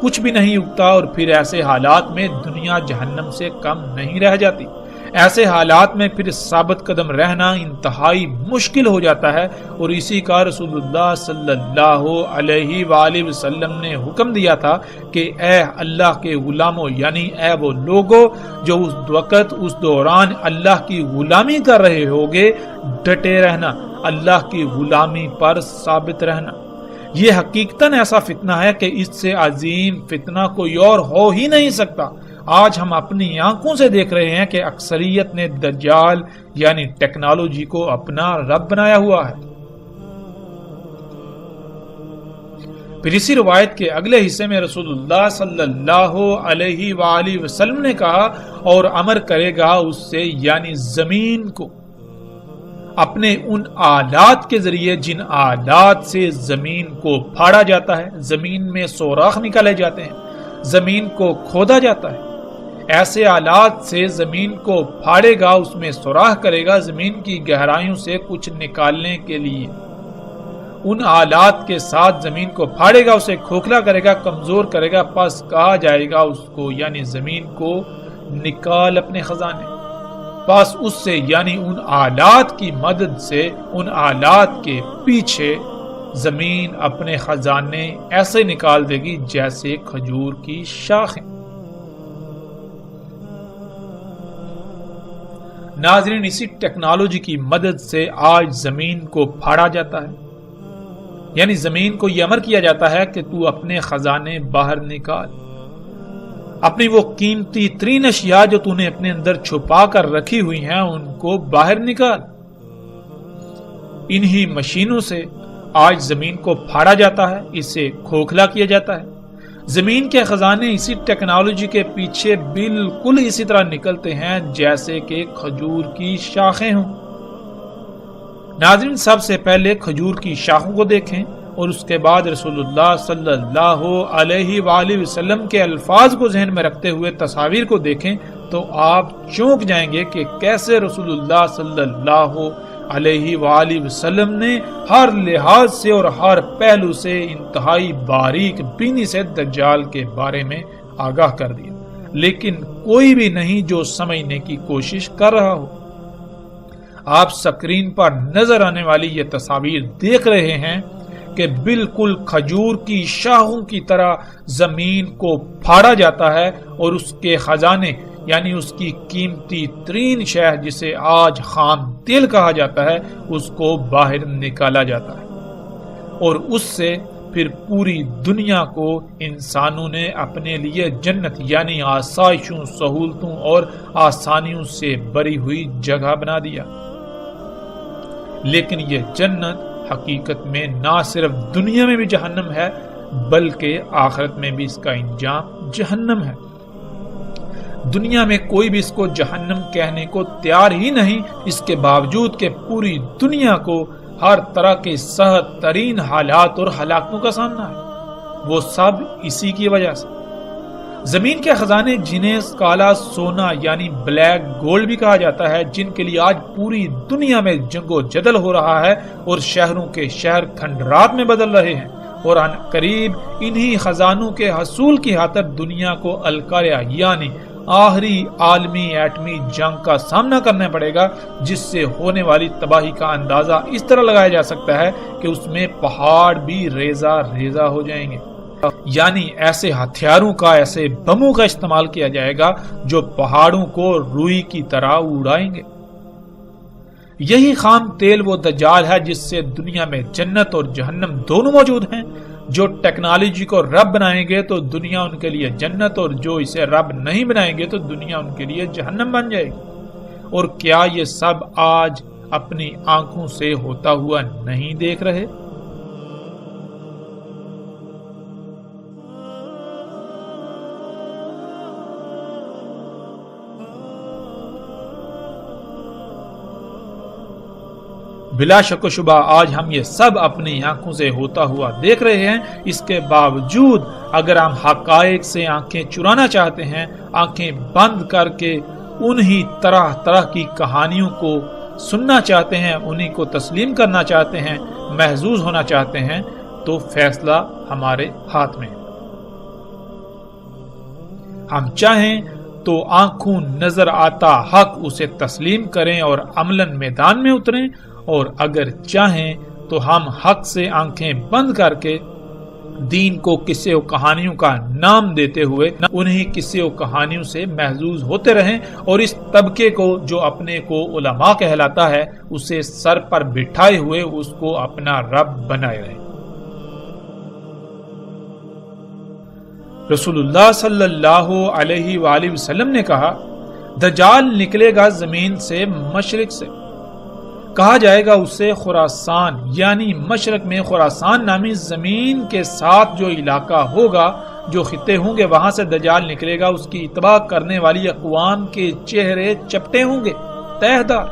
A: کچھ بھی نہیں اگتا، اور پھر ایسے حالات میں دنیا جہنم سے کم نہیں رہ جاتی۔ ایسے حالات میں پھر ثابت قدم رہنا انتہائی مشکل ہو جاتا ہے، اور اسی کا رسول اللہ صلی اللہ علیہ وآلہ وسلم نے حکم دیا تھا کہ اے اللہ کے غلاموں، یعنی اے وہ لوگوں جو اس وقت اس دوران اللہ کی غلامی کر رہے ہوگے، ڈٹے رہنا، اللہ کی غلامی پر ثابت رہنا۔ یہ حقیقتاً ایسا فتنہ ہے کہ اس سے عظیم فتنہ کوئی اور ہو ہی نہیں سکتا۔ آج ہم اپنی آنکھوں سے دیکھ رہے ہیں کہ اکثریت نے دجال یعنی ٹیکنالوجی کو اپنا رب بنایا ہوا ہے۔ پھر اسی روایت کے اگلے حصے میں رسول اللہ صلی اللہ علیہ وآلہ وسلم نے کہا، اور امر کرے گا اس سے یعنی زمین کو اپنے ان آلات کے ذریعے جن آلات سے زمین کو پھاڑا جاتا ہے، زمین میں سوراخ نکالے جاتے ہیں، زمین کو کھودا جاتا ہے، ایسے آلات سے زمین کو پھاڑے گا، اس میں سوراخ کرے گا زمین کی گہرائیوں سے کچھ نکالنے کے لیے، ان آلات کے ساتھ زمین کو پھاڑے گا، اسے کھوکھلا کرے گا، کمزور کرے گا، پس کہا جائے گا اس کو یعنی زمین کو نکال اپنے خزانے، پس اس سے یعنی ان آلات کی مدد سے ان آلات کے پیچھے زمین اپنے خزانے ایسے نکال دے گی جیسے کھجور کی شاخیں۔ ناظرین، اسی ٹیکنالوجی کی مدد سے آج زمین کو پھاڑا جاتا ہے، یعنی زمین کو یہ امر کیا جاتا ہے کہ تو اپنے خزانے باہر نکال، اپنی وہ قیمتی ترین اشیاء جو تو نے اپنے اندر چھپا کر رکھی ہوئی ہیں ان کو باہر نکال۔ انہی مشینوں سے آج زمین کو پھاڑا جاتا ہے، اسے کھوکھلا کیا جاتا ہے۔ زمین کے خزانے اسی ٹیکنالوجی کے پیچھے بالکل اسی طرح نکلتے ہیں جیسے کہ کھجور کی شاخیں ہوں۔ ناظرین، سب سے پہلے کھجور کی شاخوں کو دیکھیں اور اس کے بعد رسول اللہ صلی اللہ علیہ وآلہ وسلم کے الفاظ کو ذہن میں رکھتے ہوئے تصاویر کو دیکھیں تو آپ چونک جائیں گے کہ کیسے رسول اللہ صلی اللہ علیہ وآلہ وسلم نے ہر لحاظ سے اور ہر پہلو سے انتہائی باریک بینی سے دجال کے بارے میں آگاہ کر دیا، لیکن کوئی بھی نہیں جو سمجھنے کی کوشش کر رہا ہو۔ آپ سکرین پر نظر آنے والی یہ تصاویر دیکھ رہے ہیں کہ بالکل کھجور کی شاخوں کی طرح زمین کو پھاڑا جاتا ہے اور اس کے خزانے یعنی اس کی قیمتی ترین شے جسے آج خام تیل کہا جاتا ہے اس کو باہر نکالا جاتا ہے، اور اس سے پھر پوری دنیا کو انسانوں نے اپنے لیے جنت یعنی آسائشوں، سہولتوں اور آسانیوں سے بری ہوئی جگہ بنا دیا۔ لیکن یہ جنت حقیقت میں نہ صرف دنیا میں بھی جہنم ہے بلکہ آخرت میں بھی اس کا انجام جہنم ہے۔ دنیا میں کوئی بھی اس کو جہنم کہنے کو تیار ہی نہیں، اس کے باوجود کہ پوری دنیا کو ہر طرح کے سخت ترین حالات اور ہلاکتوں کا سامنا ہے، وہ سب اسی کی وجہ سے۔ زمین کے خزانے جنہیں کالا سونا یعنی بلیک گولڈ بھی کہا جاتا ہے، جن کے لیے آج پوری دنیا میں جنگ و جدل ہو رہا ہے اور شہروں کے شہر کھنڈرات میں بدل رہے ہیں، اور ان قریب انہی خزانوں کے حصول کی خاطر دنیا کو القاریہ یعنی آخری عالمی ایٹمی جنگ کا سامنا کرنا پڑے گا، جس سے ہونے والی تباہی کا اندازہ اس طرح لگایا جا سکتا ہے کہ اس میں پہاڑ بھی ریزہ ریزہ ہو جائیں گے، یعنی ایسے ہتھیاروں کا، ایسے بموں کا استعمال کیا جائے گا جو پہاڑوں کو روئی کی طرح اڑائیں گے۔ یہی خام تیل وہ دجال ہے جس سے دنیا میں جنت اور جہنم دونوں موجود ہیں۔ جو ٹیکنالوجی کو رب بنائیں گے تو دنیا ان کے لیے جنت، اور جو اسے رب نہیں بنائیں گے تو دنیا ان کے لیے جہنم بن جائے گی۔ اور کیا یہ سب آج اپنی آنکھوں سے ہوتا ہوا نہیں دیکھ رہے؟ بلا شک و شبہ آج ہم یہ سب اپنی آنکھوں سے ہوتا ہوا دیکھ رہے ہیں۔ اس کے باوجود اگر ہم حقائق سے آنکھیں چرانا چاہتے ہیں، آنکھیں بند کر کے انہی طرح طرح کی کہانیوں کو سننا چاہتے ہیں، انہی کو تسلیم کرنا چاہتے ہیں، محظوظ ہونا چاہتے ہیں، تو فیصلہ ہمارے ہاتھ میں ہے۔ ہم چاہیں تو آنکھوں نظر آتا حق اسے تسلیم کریں اور عملاً میدان میں اتریں، اور اگر چاہیں تو ہم حق سے آنکھیں بند کر کے دین کو قصے و کہانیوں کا نام دیتے ہوئے انہیں قصے و کہانیوں سے محظوظ ہوتے رہیں، اور اس طبقے کو جو اپنے کو علماء کہلاتا ہے اسے سر پر بٹھائے ہوئے اس کو اپنا رب بنائے رہیں۔ رسول اللہ صلی اللہ علیہ وآلہ وسلم نے کہا، دجال نکلے گا زمین سے مشرق سے، کہا جائے گا اسے خراسان، یعنی مشرق میں خراسان نامی زمین کے ساتھ جو علاقہ ہوگا، جو خطے ہوں گے، وہاں سے دجال نکلے گا۔ اس کی اتباع کرنے والی اقوام کے چہرے چپٹے ہوں گے، تہ دار۔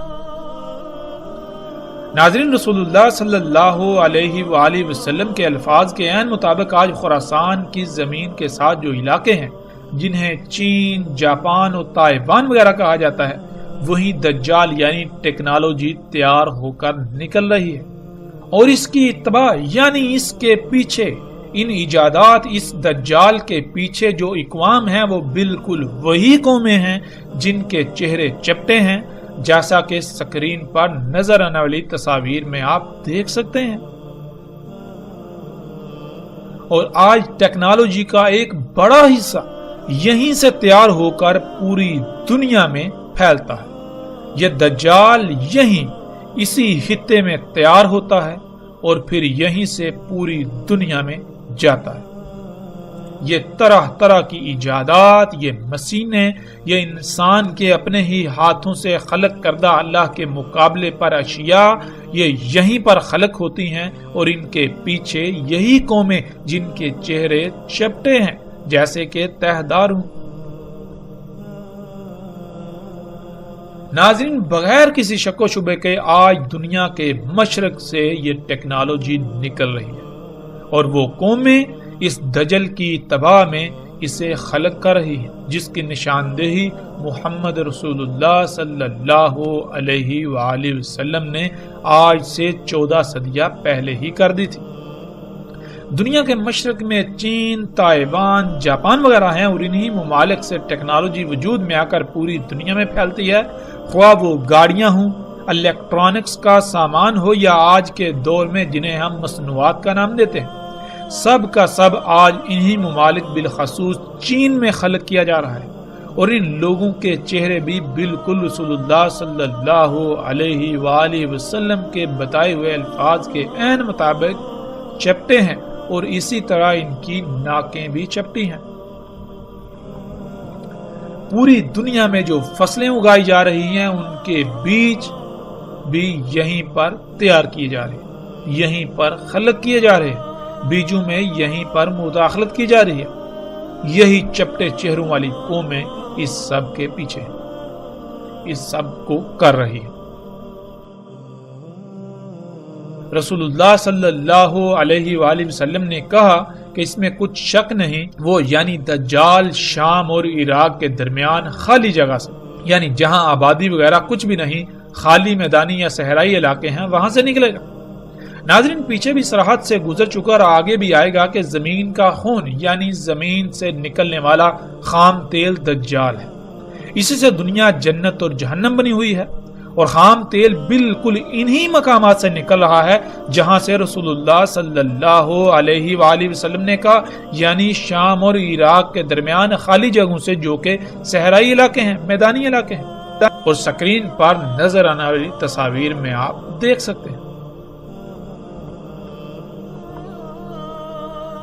A: ناظرین، رسول اللہ صلی اللہ علیہ وآلہ وسلم کے الفاظ کے عین مطابق آج خراسان کی زمین کے ساتھ جو علاقے ہیں، جنہیں چین، جاپان اور تائیوان وغیرہ کہا جاتا ہے، وہی دجال یعنی ٹیکنالوجی تیار ہو کر نکل رہی ہے، اور اس کی اتباع یعنی اس کے پیچھے، ان ایجادات، اس دجال کے پیچھے جو اقوام ہیں وہ بالکل وہی قومیں ہیں جن کے چہرے چپٹے ہیں، جیسا کہ سکرین پر نظر آنے والی تصاویر میں آپ دیکھ سکتے ہیں۔ اور آج ٹیکنالوجی کا ایک بڑا حصہ یہیں سے تیار ہو کر پوری دنیا میں پھیلتا ہے۔ یہ دجال یہیں اسی خطے میں تیار ہوتا ہے اور پھر یہیں سے پوری دنیا میں جاتا ہے۔ یہ طرح طرح کی ایجادات، یہ مشینیں، یہ انسان کے اپنے ہی ہاتھوں سے خلق کردہ اللہ کے مقابلے پر اشیاء، یہ یہیں پر خلق ہوتی ہیں، اور ان کے پیچھے یہی قومیں جن کے چہرے چپٹے ہیں جیسے کہ تہ دار ہوں۔ ناظرین، بغیر کسی شک و شبے کے آج دنیا کے مشرق سے یہ ٹیکنالوجی نکل رہی ہے، اور وہ قومیں اس دجل کی تباہ میں اسے خلق کر رہی ہیں، جس کی نشاندہی محمد رسول اللہ صلی اللہ علیہ وآلہ وسلم نے آج سے 14 صدیاں پہلے ہی کر دی تھی۔ دنیا کے مشرق میں چین، تائیوان، جاپان وغیرہ ہیں، اور انہی ممالک سے ٹیکنالوجی وجود میں آ کر پوری دنیا میں پھیلتی ہے، خواہ وہ گاڑیاں ہوں، الیکٹرانکس کا سامان ہو، یا آج کے دور میں جنہیں ہم مصنوعات کا نام دیتے ہیں۔ سب کا سب آج انہی ممالک بالخصوص چین میں خلق کیا جا رہا ہے، اور ان لوگوں کے چہرے بھی بالکل رسول اللہ صلی اللہ علیہ وآلہ وسلم کے بتائے ہوئے الفاظ کے عین مطابق چپٹے ہیں، اور اسی طرح ان کی ناکیں بھی چپٹی ہیں۔ پوری دنیا میں جو فصلیں اگائی جا رہی ہیں ان کے بیج بھی یہیں پر تیار کیے جا رہے ہیں، یہیں پر خلق کیے جا رہے ہیں، بیجوں میں یہیں پر مداخلت کی جا رہی ہے۔ یہی چپٹے چہروں والی قومیں اس سب کے پیچھے ہیں، اس سب کو کر رہی ہے۔ رسول اللہ صلی اللہ علیہ وآلہ وسلم نے کہا کہ اس میں کچھ شک نہیں، وہ یعنی دجال شام اور عراق کے درمیان خالی جگہ سے، یعنی جہاں آبادی وغیرہ کچھ بھی نہیں، خالی میدانی یا صحرائی علاقے ہیں، وہاں سے نکلے گا۔ ناظرین، پیچھے بھی سرحد سے گزر چکا اور آگے بھی آئے گا کہ زمین کا خون یعنی زمین سے نکلنے والا خام تیل دجال ہے۔ اسی سے دنیا جنت اور جہنم بنی ہوئی ہے، اور خام تیل بالکل انہی مقامات سے نکل رہا ہے جہاں سے رسول اللہ صلی اللہ علیہ وآلہ وسلم نے کہا، یعنی شام اور عراق کے درمیان خالی جگہوں سے، جو کہ صحرائی علاقے ہیں، میدانی علاقے ہیں، اور سکرین پر نظر آنے والی تصاویر میں آپ دیکھ سکتے ہیں۔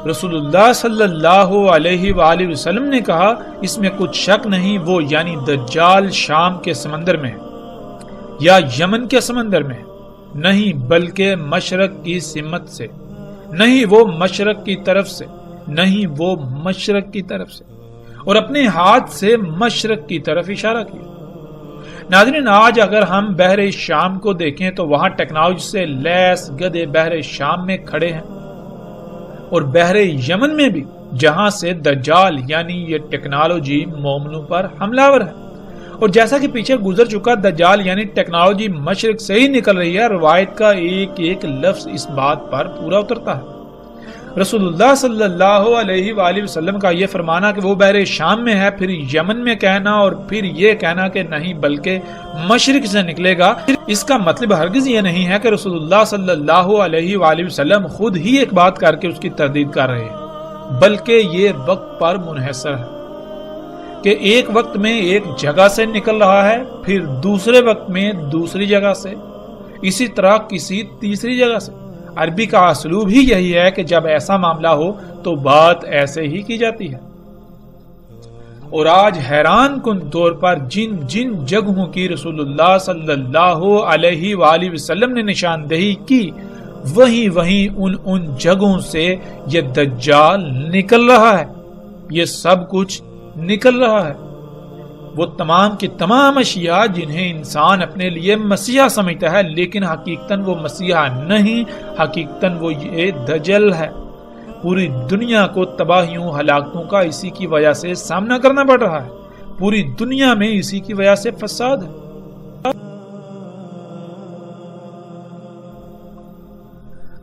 A: رسول اللہ صلی اللہ علیہ وآلہ وسلم نے کہا، اس میں کچھ شک نہیں، وہ یعنی دجال شام کے سمندر میں ہے یا یمن کے سمندر میں، نہیں بلکہ مشرق کی سمت سے، نہیں وہ مشرق کی طرف سے، نہیں وہ مشرق کی طرف سے، اور اپنے ہاتھ سے مشرق کی طرف اشارہ کیا۔ ناظرین، آج اگر ہم بحر شام کو دیکھیں تو وہاں ٹیکنالوجی سے لیس گدھے بحر شام میں کھڑے ہیں، اور بحر یمن میں بھی، جہاں سے دجال یعنی یہ ٹیکنالوجی مومنوں پر حملہ آور ہے۔ اور جیسا کہ پیچھے گزر چکا، دجال یعنی ٹیکنالوجی مشرق سے ہی نکل رہی ہے، روایت کا ایک ایک لفظ اس بات پر پورا اترتا ہے۔ رسول اللہ صلی اللہ علیہ وآلہ وسلم کا یہ فرمانا کہ وہ بحر شام میں ہے، پھر یمن میں کہنا اور پھر یہ کہنا کہ نہیں بلکہ مشرق سے نکلے گا، اس کا مطلب ہرگز یہ نہیں ہے کہ رسول اللہ صلی اللہ علیہ وآلہ وسلم خود ہی ایک بات کر کے اس کی تردید کر رہے ہیں، بلکہ یہ وقت پر منحصر ہے کہ ایک وقت میں ایک جگہ سے نکل رہا ہے، پھر دوسرے وقت میں دوسری جگہ سے، اسی طرح کسی تیسری جگہ سے۔ عربی کا اسلوب ہی یہی ہے کہ جب ایسا معاملہ ہو تو بات ایسے ہی کی جاتی ہے۔ اور آج حیران کن طور پر جن جن جگہوں کی رسول اللہ صلی اللہ علیہ وآلہ وسلم نے نشاندہی کی، وہیں ان جگہوں سے یہ دجال نکل رہا ہے، یہ سب کچھ نکل رہا ہے۔ وہ تمام کی تمام اشیاء جنہیں انسان اپنے لیے مسیحا سمجھتا ہے، لیکن حقیقتاً وہ مسیحا نہیں، حقیقتاً وہ یہ دجل ہے۔ پوری دنیا کو تباہیوں ہلاکتوں کا اسی کی وجہ سے سامنا کرنا پڑ رہا ہے، پوری دنیا میں اسی کی وجہ سے فساد ہے۔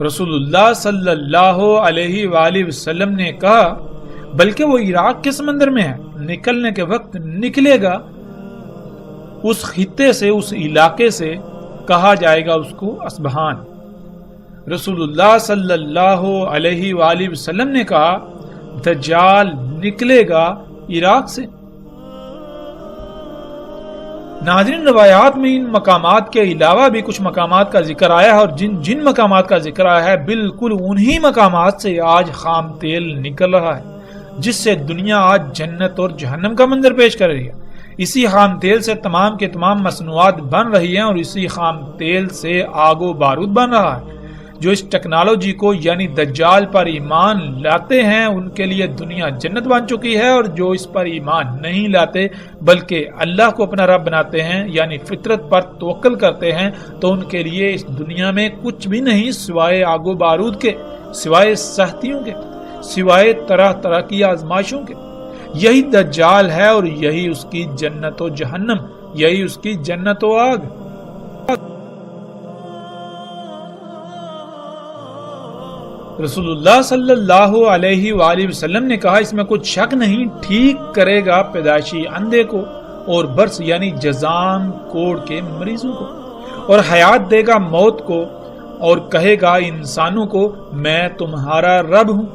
A: رسول اللہ صلی اللہ علیہ وآلہ وسلم نے کہا بلکہ وہ عراق کے سمندر میں ہے، نکلنے کے وقت نکلے گا، اس خطے سے، اس علاقے سے کہا جائے گا اس کو اصبہان۔ رسول اللہ صلی اللہ علیہ وآلہ وسلم نے کہا دجال نکلے گا عراق سے۔ ناظرین، روایات میں ان مقامات کے علاوہ بھی کچھ مقامات کا ذکر آیا ہے، اور جن مقامات کا ذکر آیا ہے بالکل انہی مقامات سے آج خام تیل نکل رہا ہے، جس سے دنیا آج جنت اور جہنم کا منظر پیش کر رہی ہے۔ اسی خام تیل سے تمام کے تمام مصنوعات بن رہی ہیں، اور اسی خام تیل سے آگ و بارود بن رہا ہے۔ جو اس ٹیکنالوجی کو یعنی دجال پر ایمان لاتے ہیں ان کے لیے دنیا جنت بن چکی ہے، اور جو اس پر ایمان نہیں لاتے بلکہ اللہ کو اپنا رب بناتے ہیں یعنی فطرت پر توکل کرتے ہیں، تو ان کے لیے اس دنیا میں کچھ بھی نہیں سوائے آگ و بارود کے، سوائے سختیوں کے، سوائے طرح طرح کی آزمائشوں کے۔ یہی دجال ہے اور یہی اس کی جنت و جہنم، یہی اس کی جنت و آگ۔ رسول اللہ صلی اللہ علیہ وآلہ وسلم نے کہا اس میں کچھ شک نہیں، ٹھیک کرے گا پیدائشی اندھے کو اور برس یعنی جزام کوڑ کے مریضوں کو، اور حیات دے گا موت کو، اور کہے گا انسانوں کو میں تمہارا رب ہوں،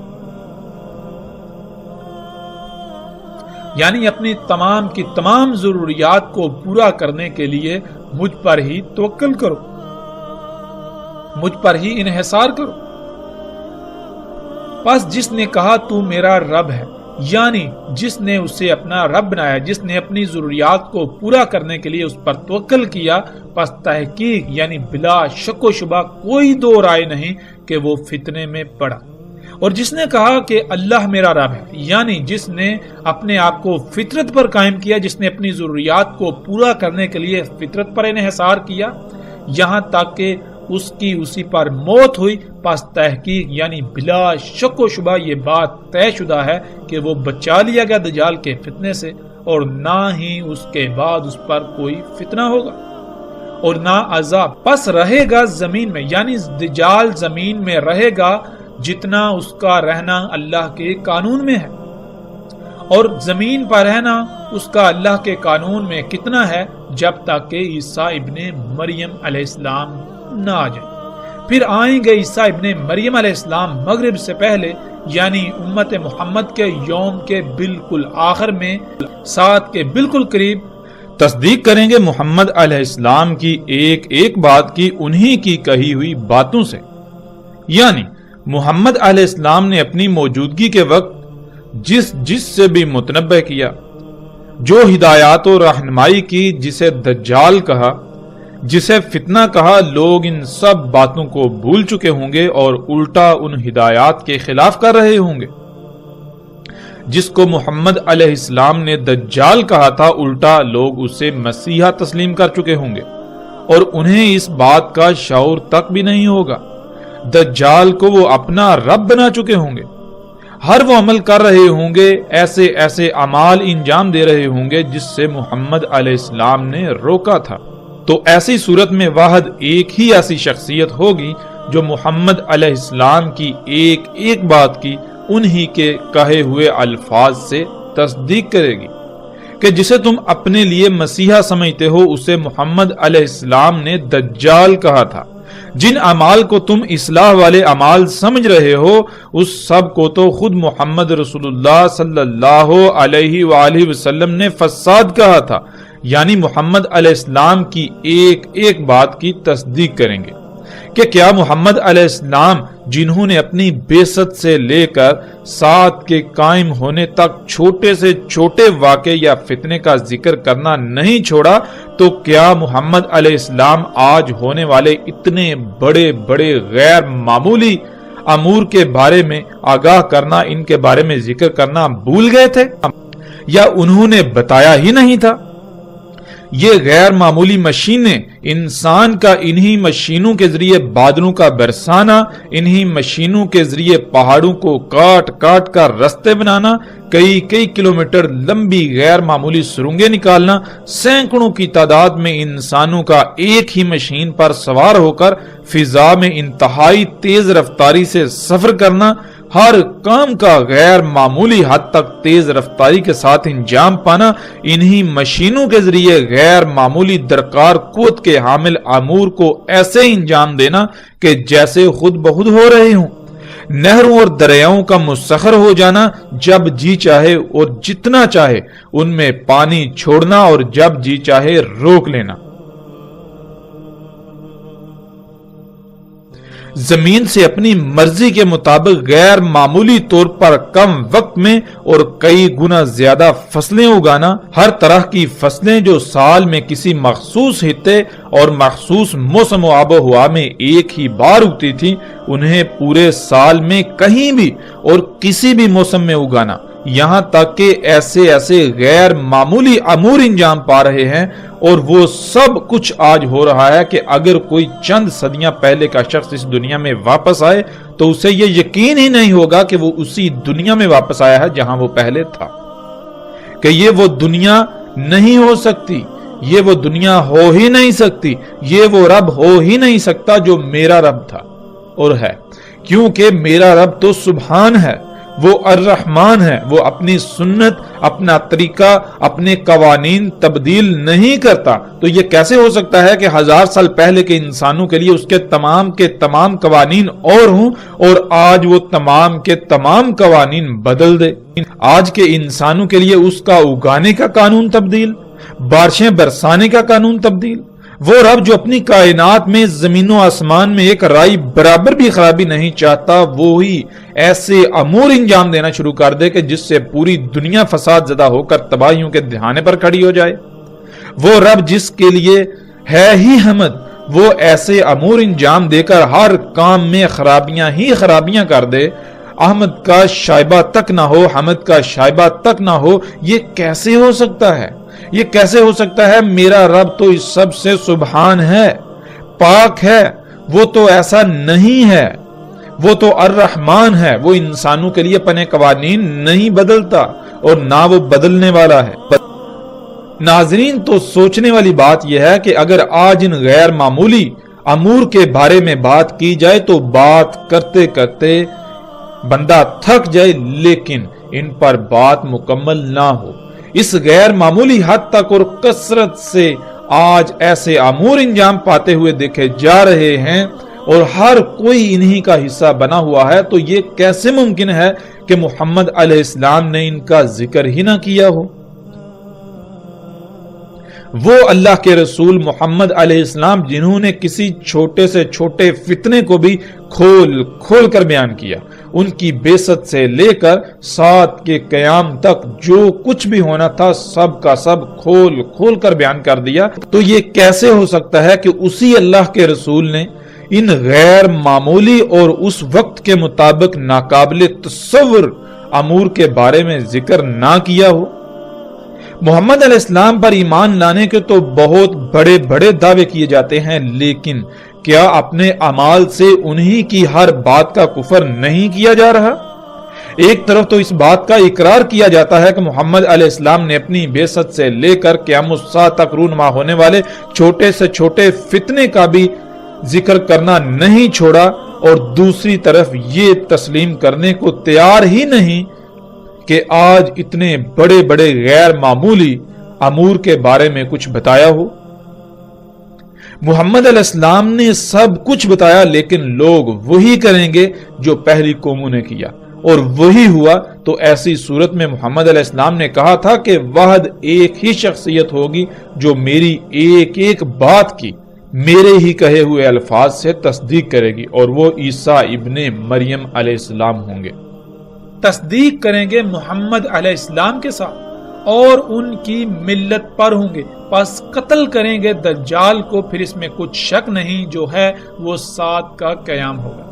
A: یعنی اپنی تمام کی تمام ضروریات کو پورا کرنے کے لیے مجھ پر ہی توکل کرو، مجھ پر ہی انحصار کرو۔ پس جس نے کہا تو میرا رب ہے، یعنی جس نے اسے اپنا رب بنایا، جس نے اپنی ضروریات کو پورا کرنے کے لیے اس پر توکل کیا، پس تحقیق یعنی بلا شک و شبہ کوئی دو رائے نہیں کہ وہ فتنے میں پڑا۔ اور جس نے کہا کہ اللہ میرا رب ہے، یعنی جس نے اپنے آپ کو فطرت پر قائم کیا، جس نے اپنی ضروریات کو پورا کرنے کے لیے فطرت پر انحصار کیا یہاں تک کہ اس کی اسی پر موت ہوئی، پس تحقیق یعنی بلا شک و شبہ یہ بات طے شدہ ہے کہ وہ بچا لیا گیا دجال کے فتنے سے، اور نہ ہی اس کے بعد اس پر کوئی فتنہ ہوگا اور نہ عذاب۔ پس رہے گا زمین میں، یعنی دجال زمین میں رہے گا جتنا اس کا رہنا اللہ کے قانون میں ہے، اور زمین پر رہنا اس کا اللہ کے قانون میں کتنا ہے، جب تک کہ عیسیٰ ابن مریم علیہ السلام نہ آ جائے۔ پھر آئیں گے عیسیٰ ابن مریم علیہ السلام مغرب سے پہلے، یعنی امت محمد کے یوم کے بالکل آخر میں، سات کے بالکل قریب۔
B: تصدیق کریں گے محمد علیہ السلام کی ایک ایک بات کی انہی کی کہی ہوئی باتوں سے، یعنی محمد علیہ السلام نے اپنی موجودگی کے وقت جس سے بھی متنبع کیا، جو ہدایات و رہنمائی کی، جسے دجال کہا، جسے فتنہ کہا، لوگ ان سب باتوں کو بھول چکے ہوں گے اور الٹا ان ہدایات کے خلاف کر رہے ہوں گے۔ جس کو محمد علیہ السلام نے دجال کہا تھا، الٹا لوگ اسے مسیحا تسلیم کر چکے ہوں گے، اور انہیں اس بات کا شعور تک بھی نہیں ہوگا۔ دجال کو وہ اپنا رب بنا چکے ہوں گے، ہر وہ عمل کر رہے ہوں گے، ایسے ایسے اعمال انجام دے رہے ہوں گے جس سے محمد علیہ السلام نے روکا تھا۔ تو ایسی صورت میں واحد ایک ہی ایسی شخصیت ہوگی جو محمد علیہ السلام کی ایک ایک بات کی انہی کے کہے ہوئے الفاظ سے تصدیق کرے گی کہ جسے تم اپنے لیے مسیحا سمجھتے ہو اسے محمد علیہ السلام نے دجال کہا تھا۔ جن اعمال کو تم اصلاح والے اعمال سمجھ رہے ہو اس سب کو تو خود محمد رسول اللہ صلی اللہ علیہ وآلہ وسلم نے فساد کہا تھا، یعنی محمد علیہ السلام کی ایک ایک بات کی تصدیق کریں گے کہ کیا محمد علیہ السلام جنہوں نے اپنی بعثت سے لے کر ساتھ کے قائم ہونے تک چھوٹے سے چھوٹے واقعے یا فتنے کا ذکر کرنا نہیں چھوڑا، تو کیا محمد علیہ السلام آج ہونے والے اتنے بڑے بڑے غیر معمولی امور کے بارے میں آگاہ کرنا، ان کے بارے میں ذکر کرنا بھول گئے تھے یا انہوں نے بتایا ہی نہیں تھا؟ یہ غیر معمولی مشینیں، انسان کا انہی مشینوں کے ذریعے بادلوں کا برسانا، انہی مشینوں کے ذریعے پہاڑوں کو کاٹ کاٹ کر رستے بنانا، کئی کئی کلومیٹر لمبی غیر معمولی سرنگیں نکالنا، سینکڑوں کی تعداد میں انسانوں کا ایک ہی مشین پر سوار ہو کر فضا میں انتہائی تیز رفتاری سے سفر کرنا، ہر کام کا غیر معمولی حد تک تیز رفتاری کے ساتھ انجام پانا، انہی مشینوں کے ذریعے غیر معمولی درکار قوت کے حامل امور کو ایسے انجام دینا کہ جیسے خود بخود ہو رہے ہوں، نہروں اور دریاؤں کا مسخر ہو جانا، جب جی چاہے اور جتنا چاہے ان میں پانی چھوڑنا اور جب جی چاہے روک لینا، زمین سے اپنی مرضی کے مطابق غیر معمولی طور پر کم وقت میں اور کئی گنا زیادہ فصلیں اگانا، ہر طرح کی فصلیں جو سال میں کسی مخصوص خطے اور مخصوص موسم و آب و ہوا میں ایک ہی بار اگتی تھی، انہیں پورے سال میں کہیں بھی اور کسی بھی موسم میں اگانا، یہاں تک کہ ایسے ایسے غیر معمولی امور انجام پا رہے ہیں، اور وہ سب کچھ آج ہو رہا ہے کہ اگر کوئی چند صدیاں پہلے کا شخص اس دنیا میں واپس آئے تو اسے یہ یقین ہی نہیں ہوگا کہ وہ اسی دنیا میں واپس آیا ہے جہاں وہ پہلے تھا، کہ یہ وہ دنیا نہیں ہو سکتی، یہ وہ دنیا ہو ہی نہیں سکتی، یہ وہ رب ہو ہی نہیں سکتا جو میرا رب تھا اور ہے، کیونکہ میرا رب تو سبحان ہے، وہ الرحمن ہے، وہ اپنی سنت، اپنا طریقہ، اپنے قوانین تبدیل نہیں کرتا، تو یہ کیسے ہو سکتا ہے کہ 1000 سال پہلے کے انسانوں کے لیے اس کے تمام قوانین اور ہوں اور آج وہ تمام کے تمام قوانین بدل دے؟ آج کے انسانوں کے لیے اس کا اگانے کا قانون تبدیل، بارشیں برسانے کا قانون تبدیل، وہ رب جو اپنی کائنات میں زمین و آسمان میں ایک رائی برابر بھی خرابی نہیں چاہتا، وہی ایسے امور انجام دینا شروع کر دے کہ جس سے پوری دنیا فساد زدہ ہو کر تباہیوں کے دہانے پر کھڑی ہو جائے۔ وہ رب جس کے لیے ہے ہی حمد، وہ ایسے امور انجام دے کر ہر کام میں خرابیاں ہی خرابیاں کر دے، احمد کا شائبہ تک نہ ہو، حمد کا شائبہ تک نہ ہو، یہ کیسے ہو سکتا ہے؟ یہ کیسے ہو سکتا ہے؟ میرا رب تو اس سب سے سبحان ہے، پاک ہے، وہ تو ایسا نہیں ہے، وہ تو الرحمن ہے، وہ انسانوں کے لیے اپنے قوانین نہیں بدلتا اور نہ وہ بدلنے والا ہے۔ ناظرین، تو سوچنے والی بات یہ ہے کہ اگر آج ان غیر معمولی امور کے بارے میں بات کی جائے تو بات کرتے کرتے بندہ تھک جائے، لیکن ان پر بات مکمل نہ ہو۔ اس غیر معمولی حد تک اور کثرت سے آج ایسے امور انجام پاتے ہوئے دیکھے جا رہے ہیں اور ہر کوئی انہی کا حصہ بنا ہوا ہے، تو یہ کیسے ممکن ہے کہ محمد علیہ السلام نے ان کا ذکر ہی نہ کیا ہو؟ وہ اللہ کے رسول محمد علیہ السلام جنہوں نے کسی چھوٹے سے چھوٹے فتنے کو بھی کھول کھول کر بیان کیا، ان کی بعثت سے لے کر ساتھ کے قیام تک جو کچھ بھی ہونا تھا سب کا سب کھول کھول کر بیان کر دیا، تو یہ کیسے ہو سکتا ہے کہ اسی اللہ کے رسول نے ان غیر معمولی اور اس وقت کے مطابق ناقابل تصور امور کے بارے میں ذکر نہ کیا ہو؟ محمد علیہ السلام پر ایمان لانے کے تو بہت بڑے بڑے دعوے کیے جاتے ہیں، لیکن کیا اپنے اعمال سے انہی کی ہر بات کا کفر نہیں کیا جا رہا؟ ایک طرف تو اس بات کا اقرار کیا جاتا ہے کہ محمد علیہ السلام نے اپنی بعثت سے لے کر قیامت الساعہ تک رونما ہونے والے چھوٹے سے چھوٹے فتنے کا بھی ذکر کرنا نہیں چھوڑا اور دوسری طرف یہ تسلیم کرنے کو تیار ہی نہیں کہ آج اتنے بڑے بڑے غیر معمولی امور کے بارے میں کچھ بتایا ہو۔ محمد علیہ السلام نے سب کچھ بتایا، لیکن لوگ وہی کریں گے جو پہلی قوموں نے کیا، اور وہی ہوا۔ تو ایسی صورت میں محمد علیہ السلام نے کہا تھا کہ واحد ایک ہی شخصیت ہوگی جو میری ایک ایک بات کی میرے ہی کہے ہوئے الفاظ سے تصدیق کرے گی، اور وہ عیسیٰ ابن مریم علیہ السلام ہوں گے۔
A: تصدیق کریں گے محمد علیہ السلام کے ساتھ اور ان کی ملت پر ہوں گے، پس قتل کریں گے دجال کو، پھر اس میں کچھ شک نہیں، جو ہے وہ 7 کا قیام ہوگا۔